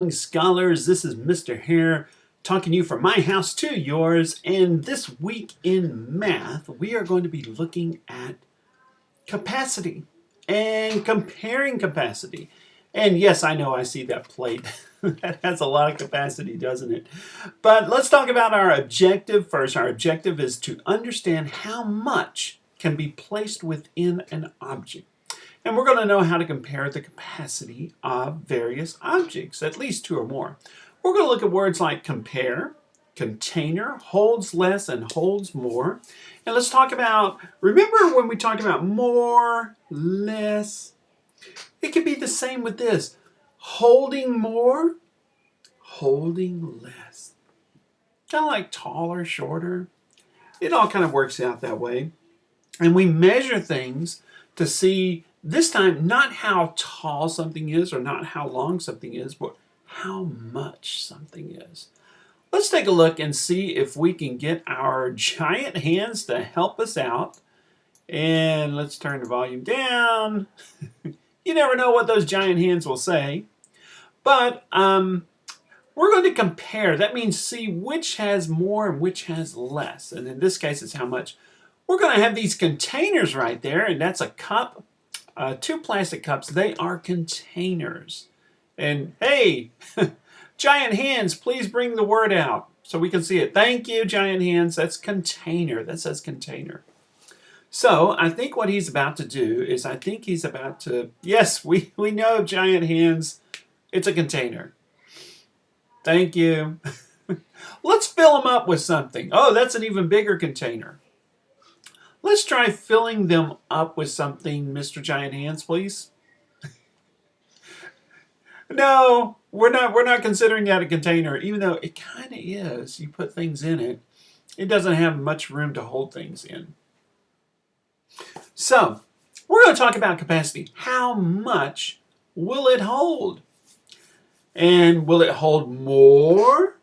Scholars, this is Mr. Hare talking to you from my house to yours. And this week in math, we are going to be looking at capacity and comparing capacity. And yes, I know I see that plate. That has a lot of capacity, doesn't it? But let's talk about our objective first. Our objective is to understand how much can be placed within an object. And we're going to know how to compare the capacity of various objects, at least two or more. We're going to look at words like compare, container, holds less, and holds more. And let's talk about, remember when we talked about more, less? It could be the same with this. Holding more, holding less. Kind of like taller, shorter. It all kind of works out that way. And we measure things to see this time not how tall something is or not how long something is, but how much something is. Let's take a look and see if we can get our giant hands to help us out. And let's turn the volume down. You never know what those giant hands will say. But we're going to compare. That means see which has more and which has less. And in this case, it's how much. We're going to have these containers right there, and that's a cup. Two plastic cups, they are containers. And hey, giant hands, please bring the word out so we can see it. Thank you, giant hands. That's container. That says container. So I think what he's about to do is I think he's about to, yes, we know giant hands. It's a container. Thank you. Let's fill them up with something. Oh, that's an even bigger container. Let's try filling them up with something, Mr. Giant Hands, please. No, we're not considering that a container, even though it kind of is. You put things in it. It doesn't have much room to hold things in. So, we're going to talk about capacity. How much will it hold? And will it hold more?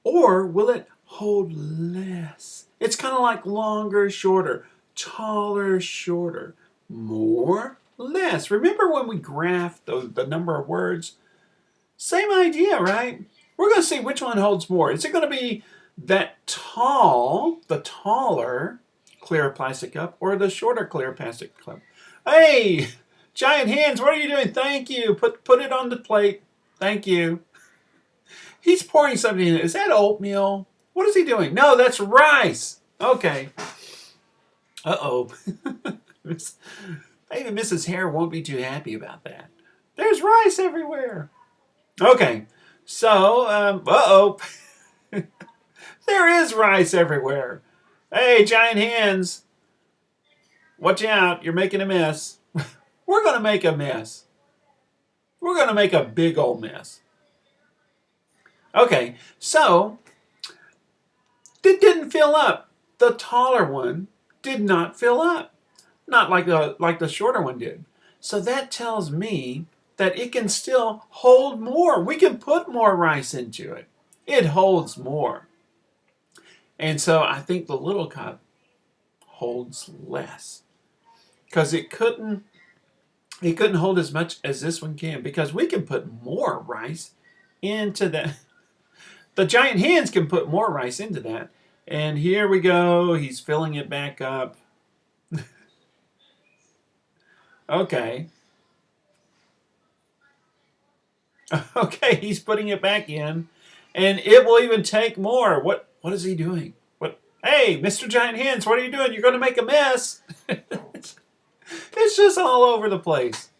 Or will it hold less? It's kind of like longer, shorter, taller, shorter, more, less. Remember when we graphed the number of words? Same idea, right? We're going to see which one holds more. Is it going to be that tall, the taller clear plastic cup, or the shorter clear plastic cup? Hey, giant hands, what are you doing? Thank you. Put it on the plate. Thank you. He's pouring something in. Is that oatmeal? What is he doing? No, that's rice. Okay. Uh-oh. Maybe Mrs. Hare won't be too happy about that. There's rice everywhere. Okay. So, uh-oh. There is rice everywhere. Hey, giant hands. Watch out. You're making a mess. We're going to make a mess. We're going to make a big old mess. Okay, so it didn't fill up. The taller one did not fill up. Not like the shorter one did. So that tells me that it can still hold more. We can put more rice into it. It holds more. And so I think the little cup holds less. Because it couldn't hold as much as this one can, because we can put more rice into that. The giant hands can put more rice into that. And here we go. He's filling it back up. Okay. Okay, he's putting it back in. And it will even take more. What is he doing? Hey, Mr. Giant Hands, what are you doing? You're going to make a mess. It's just all over the place.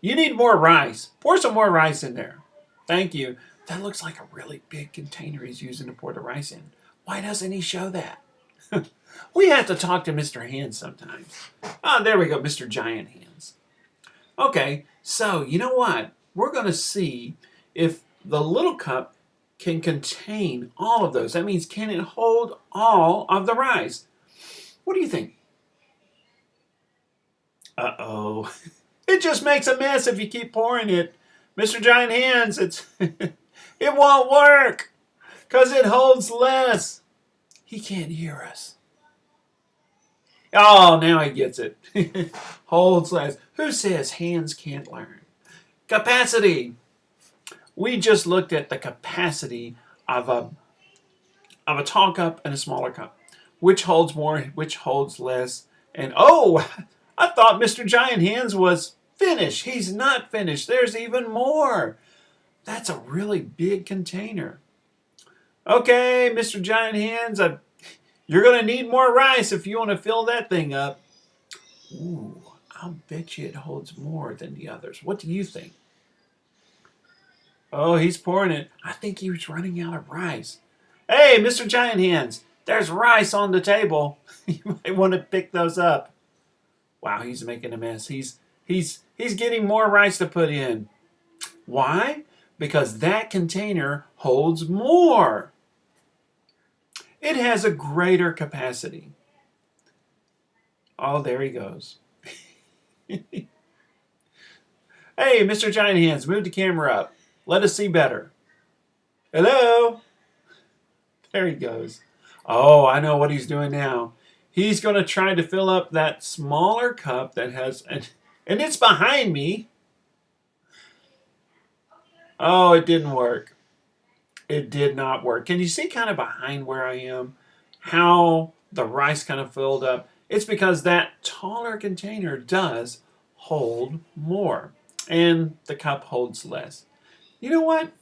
You need more rice. Pour some more rice in there. Thank you. That looks like a really big container he's using to pour the rice in. Why doesn't he show that? We have to talk to Mr. Hands sometimes. Oh, there we go, Mr. Giant Hands. Okay, so you know what? We're going to see if the little cup can contain all of those. That means, can it hold all of the rice? What do you think? Uh-oh. It just makes a mess if you keep pouring it. Mr. Giant Hands, it won't work because it holds less. He can't hear us. Oh, now he gets it. Holds less. Who says hands can't learn? Capacity. We just looked at the capacity of a tall cup and a smaller cup. Which holds more, which holds less. And oh, I thought Mr. Giant Hands was finished. He's not finished. There's even more. That's a really big container. Okay, Mr. Giant Hands, you're going to need more rice if you want to fill that thing up. Ooh, I'll bet you it holds more than the others. What do you think? Oh, he's pouring it. I think he was running out of rice. Hey, Mr. Giant Hands, there's rice on the table. You might want to pick those up. Wow, he's making a mess. He's getting more rice to put in. Why? Because that container holds more. It has a greater capacity. Oh, there he goes. Hey, Mr. Giant Hands, move the camera up. Let us see better. Hello? There he goes. Oh, I know what he's doing now. He's going to try to fill up that smaller cup that has... And it's behind me. Oh, it didn't work. It did not work. Can you see kind of behind where I am how the rice kind of filled up? It's because that taller container does hold more and the cup holds less. You know what?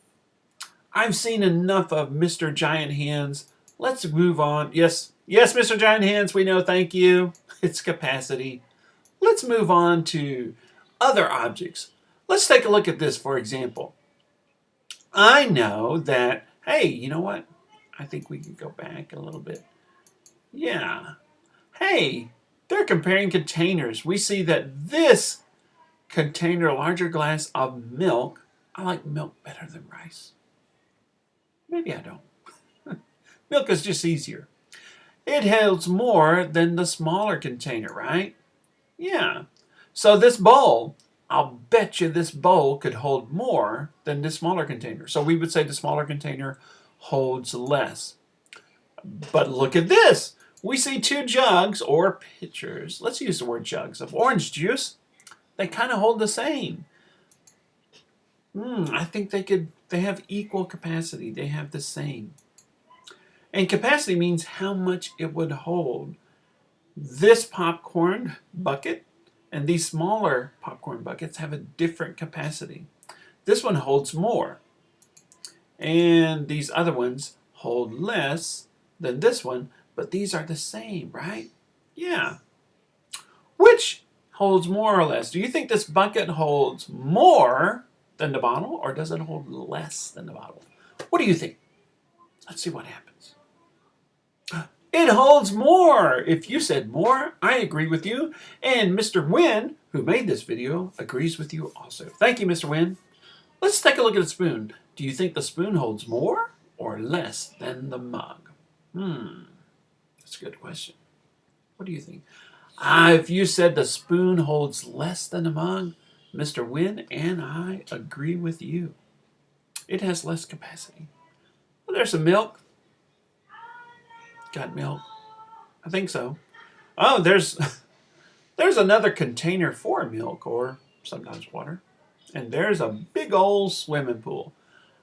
I've seen enough of Mr. Giant Hands. Let's move on. Yes, Mr. Giant Hands, we know, thank you. It's capacity. Let's move on to other objects. Let's take a look at this, for example. I know that, hey, you know what? I think we can go back a little bit. Yeah. Hey, they're comparing containers. We see that this container, a larger glass of milk, I like milk better than rice. Maybe I don't. Milk is just easier. It holds more than the smaller container, right? Yeah. So this bowl, I'll bet you this bowl could hold more than the smaller container. So we would say the smaller container holds less. But look at this. We see two jugs or pitchers. Let's use the word jugs of orange juice. They kind of hold the same. I think they have equal capacity. They have the same. And capacity means how much it would hold. This popcorn bucket and these smaller popcorn buckets have a different capacity. This one holds more. And these other ones hold less than this one, but these are the same, right? Yeah. Which holds more or less? Do you think this bucket holds more than the bottle, or does it hold less than the bottle? What do you think? Let's see what happens. It holds more. If you said more, I agree with you. And Mr. Wynn, who made this video, agrees with you also. Thank you, Mr. Wynn. Let's take a look at the spoon. Do you think the spoon holds more or less than the mug? That's a good question. What do you think? If you said the spoon holds less than the mug, Mr. Wynn and I agree with you. It has less capacity. Well, there's some milk. Got milk? I think so. Oh, there's another container for milk or sometimes water. And there's a big old swimming pool.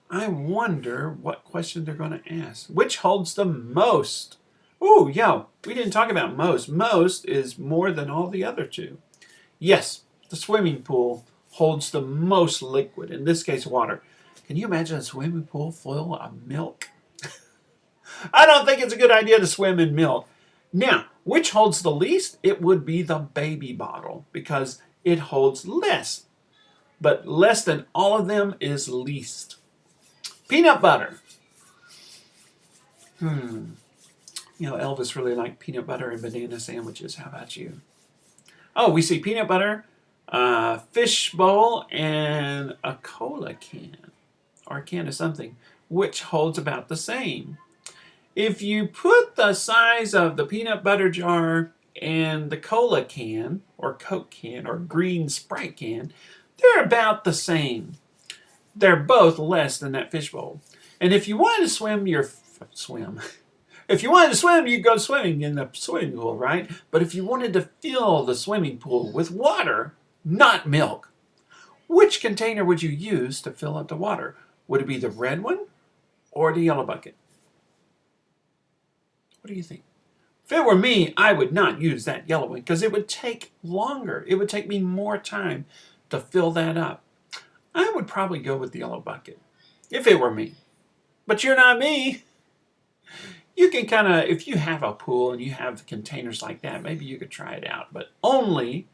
I wonder what question they're going to ask. Which holds the most? Ooh, yeah, we didn't talk about most. Most is more than all the other two. Yes, the swimming pool holds the most liquid, in this case water. Can you imagine a swimming pool full of milk? I don't think it's a good idea to swim in milk. Now, which holds the least? It would be the baby bottle because it holds less. But less than all of them is least. Peanut butter. You know, Elvis really liked peanut butter and banana sandwiches. How about you? Oh, we see peanut butter, fish bowl, and a cola can. Or a can of something, which holds about the same. If you put the size of the peanut butter jar and the cola can, or Coke can, or green Sprite can, they're about the same. They're both less than that fishbowl. And if you wanted to swim, If you wanted to swim, you'd go swimming in the swimming pool, right? But if you wanted to fill the swimming pool with water, not milk, which container would you use to fill up the water? Would it be the red one or the yellow bucket? What do you think? If it were me, I would not use that yellow one because it would take longer. It would take me more time to fill that up. I would probably go with the yellow bucket if it were me. But you're not me. You can kind of, if you have a pool and you have containers like that, maybe you could try it out, but only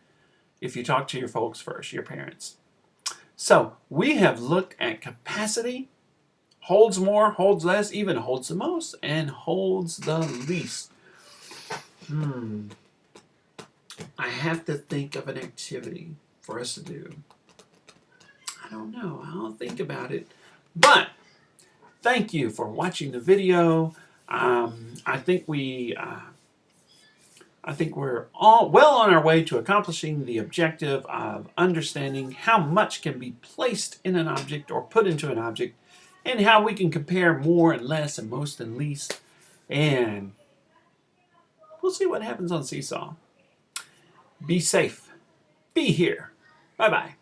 if you talk to your folks first, your parents. So we have looked at capacity, holds more, holds less, even holds the most, and holds the least. I have to think of an activity for us to do. I don't know. I'll think about it. But thank you for watching the video. I think we're all well on our way to accomplishing the objective of understanding how much can be placed in an object or put into an object, and how we can compare more and less and most and least. And we'll see what happens on Seesaw. Be safe. Be here. Bye-bye.